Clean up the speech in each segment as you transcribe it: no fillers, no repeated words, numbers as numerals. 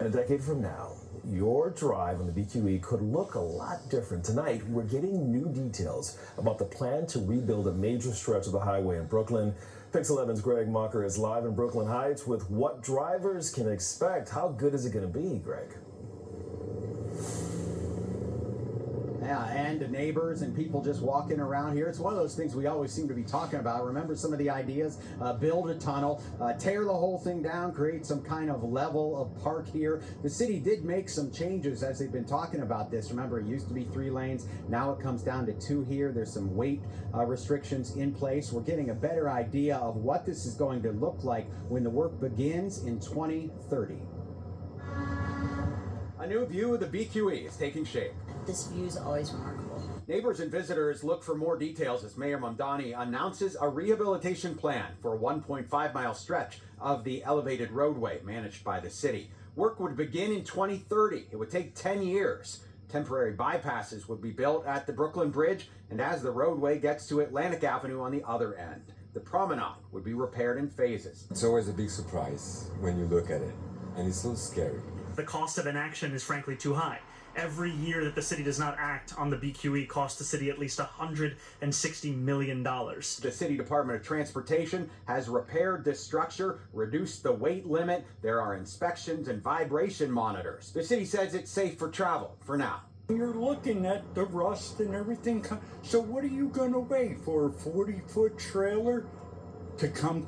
A decade from now, your drive on the BQE could look a lot different. Tonight, we're getting new details about the plan to rebuild a major stretch of the highway in Brooklyn. Pix 11's Greg Mocker is live in Brooklyn Heights with what drivers can expect. How good is it going to be, Greg? Yeah, and neighbors and people just walking around here. It's one of those things we always seem to be talking about. Remember some of the ideas? Build a tunnel, tear the whole thing down, create some kind of level of park here. The city did make some changes as they've been talking about this. Remember, it used to be 3 lanes. Now it comes down to 2 here. There's some weight restrictions in place. We're getting a better idea of what this is going to look like when the work begins in 2030. A new view of the BQE is taking shape. This view is always remarkable. Neighbors and visitors look for more details as Mayor Mamdani announces a rehabilitation plan for a 1.5-mile stretch of the elevated roadway managed by the city. Work would begin in 2030. It would take 10 years. Temporary bypasses would be built at the Brooklyn Bridge and as the roadway gets to Atlantic Avenue on the other end. The promenade would be repaired in phases. It's always a big surprise when you look at it, and it's so scary. The cost of inaction is frankly too high. Every year that the city does not act on the BQE costs the city at least $160 million. The City Department of Transportation has repaired this structure, reduced the weight limit. There are inspections and vibration monitors. The city says it's safe for travel for now. You're looking at the rust and everything. So what are you going to wait for, a 40-foot trailer to come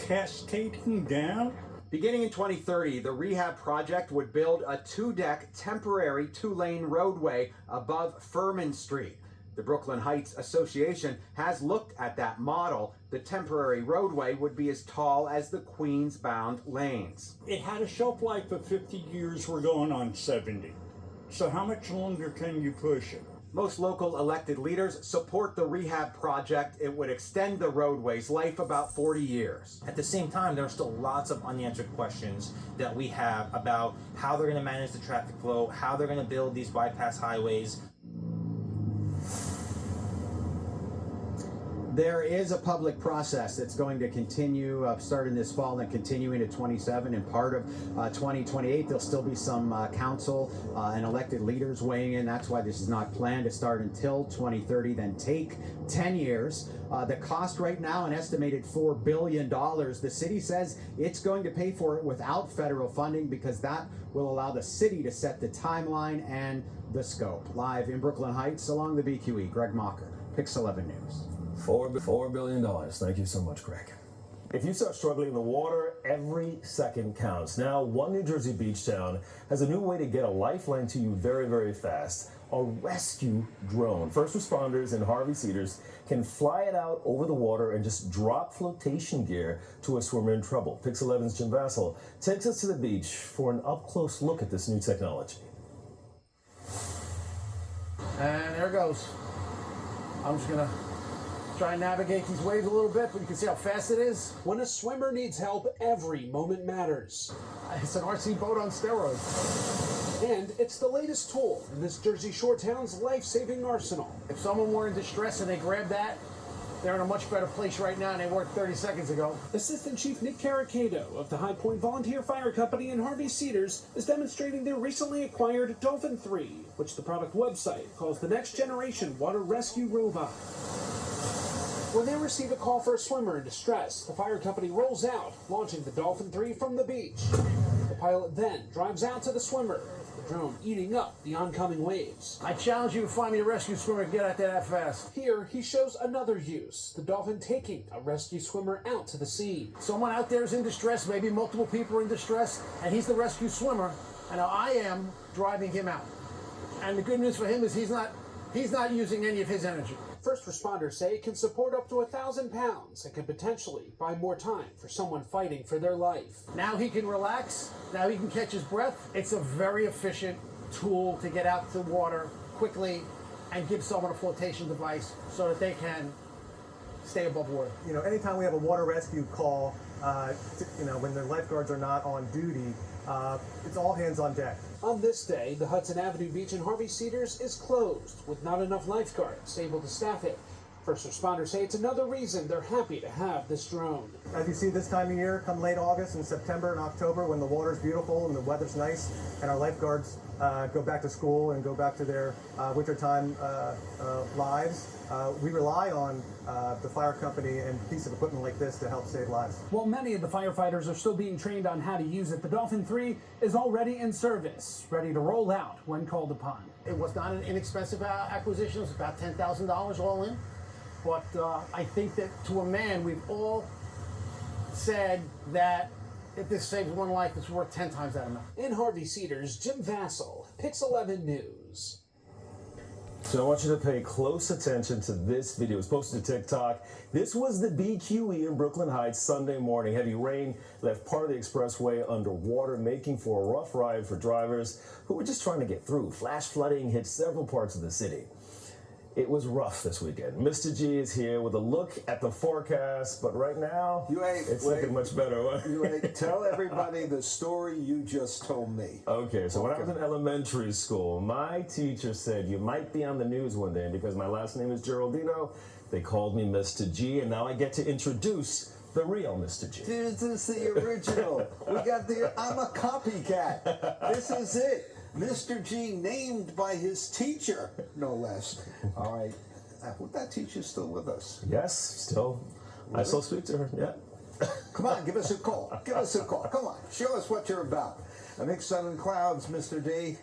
cascading down? Beginning in 2030, the rehab project would build a 2-deck temporary 2-lane roadway above Furman Street. The Brooklyn Heights Association has looked at that model. The temporary roadway would be as tall as the Queens-bound lanes. It had a shelf life of 50 years. We're going on 70. So how much longer can you push it? Most local elected leaders support the rehab project. It would extend the roadway's life about 40 years. At the same time, there are still lots of unanswered questions that we have about how they're going to manage the traffic flow, how they're going to build these bypass highways. There is a public process that's going to continue starting this fall and continuing to 27 and part of 2028. There'll still be some council and elected leaders weighing in. That's why this is not planned to start until 2030, then take 10 years. The cost right now, an estimated $4 billion. The city says it's going to pay for it without federal funding because that will allow the city to set the timeline and the scope. Live in Brooklyn Heights along the BQE, Greg Mocker, Pix 11 News. $4 billion. Thank you so much, Greg. If you start struggling in the water, every second counts. Now, one New Jersey beach town has a new way to get a lifeline to you very, very fast. A rescue drone. First responders in Harvey Cedars can fly it out over the water and just drop flotation gear to a swimmer in trouble. Pix 11's Jim Vassell takes us to the beach for an up-close look at this new technology. And there it goes. I'm just gonna try and navigate these waves a little bit, but you can see how fast it is. When a swimmer needs help, every moment matters. It's an RC boat on steroids. And it's the latest tool in this Jersey Shore town's life-saving arsenal. If someone were in distress and they grabbed that, they're in a much better place right now than they were 30 seconds ago. Assistant Chief Nick Caracado of the High Point Volunteer Fire Company in Harvey Cedars is demonstrating their recently acquired Dolphin 3, which the product website calls the next generation water rescue robot. When they receive a call for a swimmer in distress, the fire company rolls out, launching the Dolphin 3 from the beach. The pilot then drives out to the swimmer, the drone eating up the oncoming waves. I challenge you to find me a rescue swimmer and get out there that fast. Here, he shows another use, the Dolphin taking a rescue swimmer out to the scene. Someone out there is in distress, maybe multiple people are in distress, and he's the rescue swimmer, and now I am driving him out. And the good news for him is he's not using any of his energy. First responders say it can support up to 1,000 pounds and can potentially buy more time for someone fighting for their life. Now he can relax. Now he can catch his breath. It's a very efficient tool to get out to the water quickly and give someone a flotation device so that they can stay above water. You know, anytime we have a water rescue call, when the lifeguards are not on duty, it's all hands on deck. On this day, the Hudson Avenue Beach in Harvey Cedars is closed, with not enough lifeguards able to staff it. First responders say it's another reason they're happy to have this drone. As you see this time of year, come late August and September and October, when the water's beautiful and the weather's nice, and our lifeguards go back to school and go back to their wintertime lives, we rely on the fire company and a piece of equipment like this to help save lives. While many of the firefighters are still being trained on how to use it, the Dolphin 3 is already in service, ready to roll out when called upon. It was not an inexpensive acquisition. It was about $10,000 all in. But I think that to a man, we've all said that if this saves one life, it's worth 10 times that amount. In Harvey Cedars, Jim Vassell, Pix 11 News. So I want you to pay close attention to this video. It was posted to TikTok. This was the BQE in Brooklyn Heights Sunday morning. Heavy rain left part of the expressway underwater, making for a rough ride for drivers who were just trying to get through. Flash flooding hit several parts of the city. It was rough this weekend. Mr. G is here with a look at the forecast, but right now, it's looking much better. Tell everybody the story you just told me. Okay, so when I was in elementary school, my teacher said you might be on the news one day, and because my last name is Geraldino, they called me Mr. G, and now I get to introduce the real Mr. G. This is the original. I'm a copycat. This is it. Mr. G, named by his teacher, no less. All right. Would that teacher still with us? Yes, still. Really? I still speak to her, yeah. Come on, give us a call. Give us a call. Come on, show us what you're about. A mixed sun and clouds, Mr. D.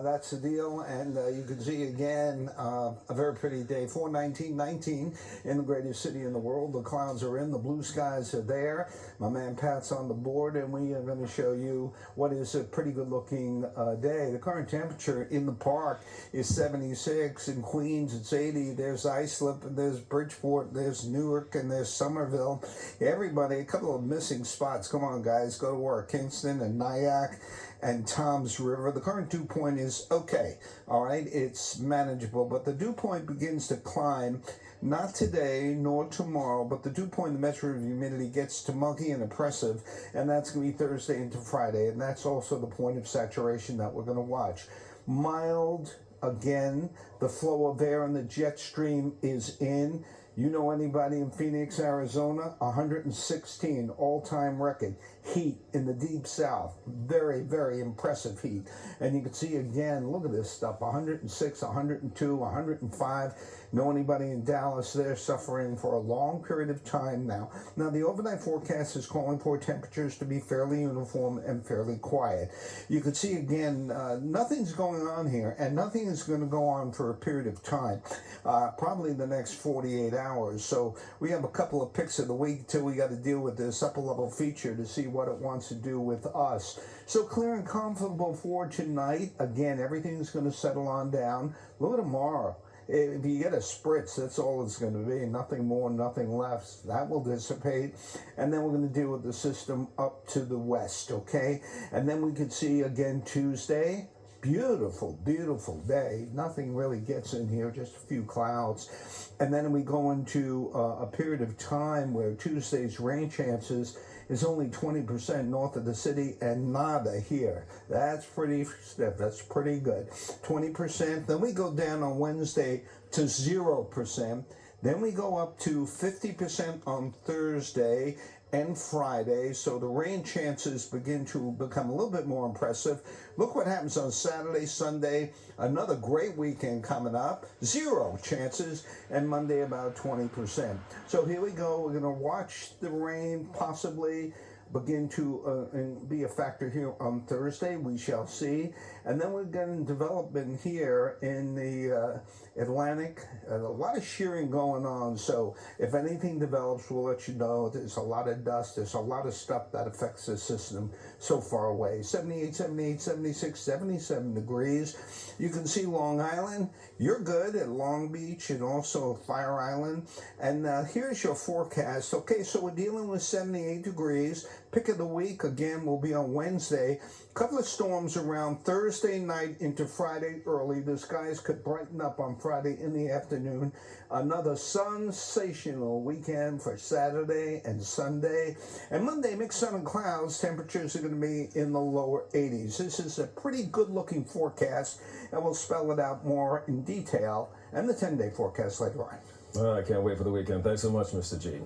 That's the deal, and you can see again a very pretty day, 4/19/19 in the greatest city in the world. The clouds are in, the blue skies are there. My man Pat's on the board, and we are going to show you what is a pretty good looking day. The current temperature in the park is 76. In Queens it's 80. There's Islip, and there's Bridgeport, there's Newark, and there's Somerville. Everybody, a couple of missing spots. Come on, guys, go to work. Kingston and Nyack and Toms River. The current dew point is okay, all right? It's manageable, but the dew point begins to climb, not today nor tomorrow, but the dew point, the measure of humidity, gets to muggy and oppressive, and that's going to be Thursday into Friday, and that's also the point of saturation that we're going to watch. Mild, again, the flow of air in the jet stream is in. You know anybody in Phoenix, Arizona? 116, all-time record. Heat in the deep south. Very, very impressive heat. And you can see again, look at this stuff, 106, 102, 105. Know anybody in Dallas? They're suffering for a long period of time now. Now, the overnight forecast is calling for temperatures to be fairly uniform and fairly quiet. You can see again, nothing's going on here, and nothing is going to go on for a period of time, probably the next 48 hours. So we have a couple of picks of the week till we got to deal with this upper level feature to see what it wants to do with us. So clear and comfortable for tonight. Again, everything's going to settle on down. Look at tomorrow. If you get a spritz, that's all it's going to be. Nothing more, nothing less. That will dissipate. And then we're going to deal with the system up to the west, okay? And then we could see again Tuesday. Beautiful, beautiful day. Nothing really gets in here, just a few clouds. And then we go into a period of time where Tuesday's rain chances is only 20% north of the city and nada here. That's pretty stiff. That's pretty good. 20%. Then we go down on Wednesday to 0%. Then we go up to 50% on Thursday and Friday, so the rain chances begin to become a little bit more impressive. Look what happens on Saturday, Sunday, another great weekend coming up, 0 chances, and Monday about 20%. So here we go, we're going to watch the rain possibly begin to be a factor here on Thursday. We shall see. And then we're getting development here in the Atlantic. A lot of shearing going on. So if anything develops, we'll let you know. There's a lot of dust. There's a lot of stuff that affects the system so far away. 78, 78, 76, 77 degrees. You can see Long Island. You're good at Long Beach and also Fire Island. And here's your forecast. Okay, so we're dealing with 78 degrees. Pick of the week, again, will be on Wednesday. A couple of storms around Thursday night into Friday early. The skies could brighten up on Friday in the afternoon. Another sensational weekend for Saturday and Sunday. And Monday, mixed sun and clouds. Temperatures are going to be in the lower 80s. This is a pretty good-looking forecast, and we'll spell it out more in detail and the 10-day forecast later on. Oh, I can't wait for the weekend. Thanks so much, Mr. G.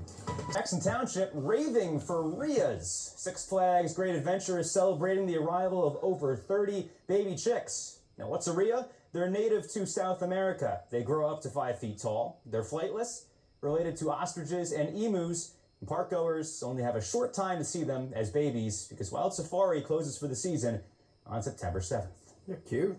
Jackson Township raving for Rheas. Six Flags Great Adventure is celebrating the arrival of over 30 baby chicks. Now, what's a rhea? They're native to South America. They grow up to 5 feet tall. They're flightless, related to ostriches and emus. And parkgoers only have a short time to see them as babies because Wild Safari closes for the season on September 7th. They're cute.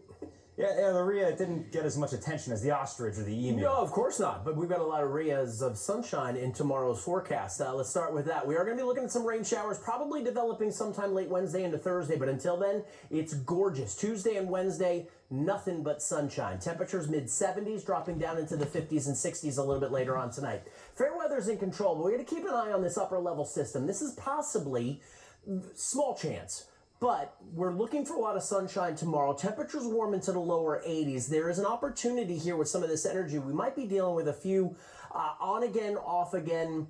Yeah, the rhea didn't get as much attention as the ostrich or the emu. No, of course not. But we've got a lot of rheas of sunshine in tomorrow's forecast. Let's start with that. We are going to be looking at some rain showers, probably developing sometime late Wednesday into Thursday. But until then, it's gorgeous. Tuesday and Wednesday, nothing but sunshine. Temperatures mid-70s, dropping down into the 50s and 60s a little bit later on tonight. Fair weather's in control, but we're going to keep an eye on this upper level system. This is possibly small chance. But we're looking for a lot of sunshine tomorrow. Temperatures warm into the lower 80s. There is an opportunity here with some of this energy. We might be dealing with a few on again, off again,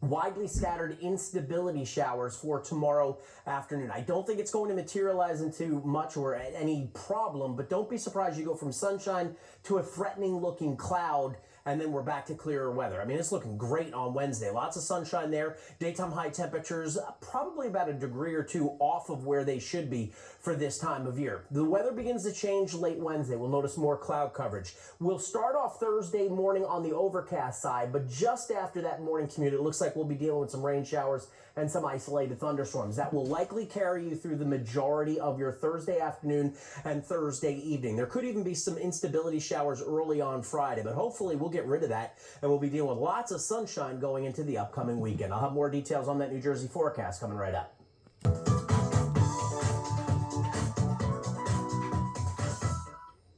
widely scattered instability showers for tomorrow afternoon. I don't think it's going to materialize into much or any problem, but don't be surprised you go from sunshine to a threatening looking cloud, and then we're back to clearer weather. I mean, it's looking great on Wednesday. Lots of sunshine there. Daytime high temperatures probably about a degree or two off of where they should be for this time of year. The weather begins to change late Wednesday. We'll notice more cloud coverage. We'll start off Thursday morning on the overcast side, but just after that morning commute, it looks like we'll be dealing with some rain showers and some isolated thunderstorms. That will likely carry you through the majority of your Thursday afternoon and Thursday evening. There could even be some instability showers early on Friday, but hopefully we'll get rid of that and we'll be dealing with lots of sunshine going into the upcoming weekend. I'll have more details on that New Jersey forecast coming right up.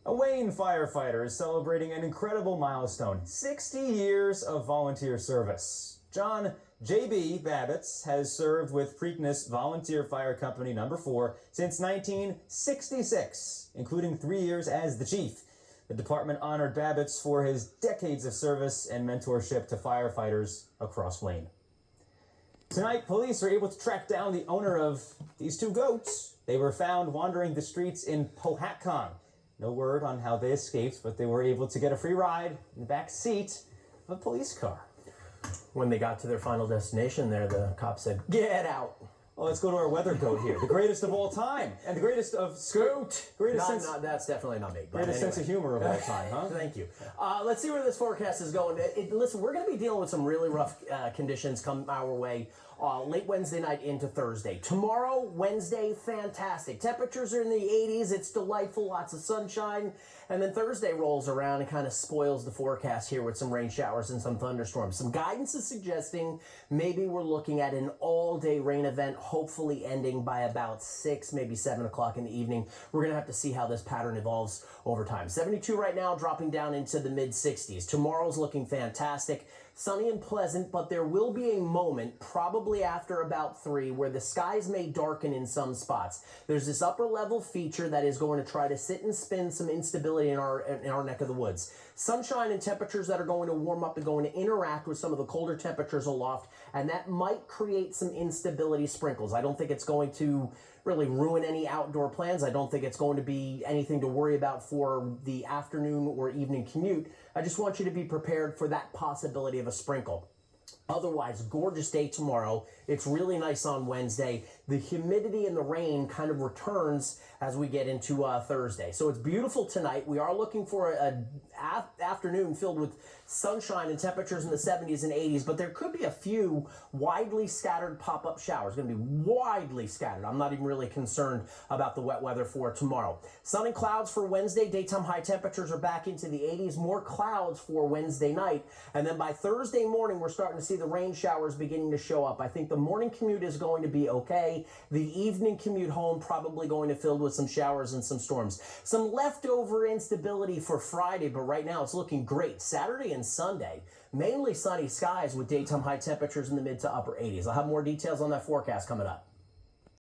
A Wayne firefighter is celebrating an incredible milestone, 60 years of volunteer service. John J.B. Babbitts has served with Preakness Volunteer Fire Company No. 4 since 1966, including 3 years as the chief. The department honored Babbitts for his decades of service and mentorship to firefighters across Wayne. Tonight, police are able to track down the owner of these 2 goats. They were found wandering the streets in Powhatan. No word on how they escaped, but they were able to get a free ride in the back seat of a police car. When they got to their final destination there, the cop said, "Get out." Well, let's go to our weather goat here. The greatest of all time. And the greatest of Scoot. Greatest sense. That's definitely not me. Greatest sense of humor of all time, huh? Thank you. Let's see where this forecast is going. Listen, we're going to be dealing with some really rough conditions come our way late Wednesday night into Thursday. Tomorrow, Wednesday, fantastic. Temperatures are in the 80s. It's delightful. Lots of sunshine. And then Thursday rolls around and kind of spoils the forecast here with some rain showers and some thunderstorms. Some guidance is suggesting maybe we're looking at an all-day rain event, hopefully ending by about 6, maybe 7 o'clock in the evening. We're going to have to see how this pattern evolves over time. 72 right now, dropping down into the mid-60s. Tomorrow's looking fantastic. Sunny and pleasant, but there will be a moment, probably after about 3, where the skies may darken in some spots. There's this upper level feature that is going to try to sit and spin some instability in our neck of the woods. Sunshine and temperatures that are going to warm up and going to interact with some of the colder temperatures aloft, and that might create some instability sprinkles. I don't think it's going to really ruin any outdoor plans. I don't think it's going to be anything to worry about for the afternoon or evening commute. I just want you to be prepared for that possibility of a sprinkle. Otherwise, gorgeous day tomorrow. It's really nice on Wednesday. The humidity and the rain kind of returns as we get into Thursday. So it's beautiful tonight. We are looking for an afternoon filled with sunshine and temperatures in the 70s and 80s, but there could be a few widely scattered pop-up showers. Going to be widely scattered. I'm not even really concerned about the wet weather for tomorrow. Sun and clouds for Wednesday. Daytime high temperatures are back into the 80s. More clouds for Wednesday night. And then by Thursday morning, we're starting to see the rain showers beginning to show up. I think the morning commute is going to be okay. The evening commute home probably going to fill with some showers and some storms. Some leftover instability for Friday, but right now it's looking great. Saturday and Sunday, mainly sunny skies with daytime high temperatures in the mid to upper 80s. I'll have more details on that forecast coming up.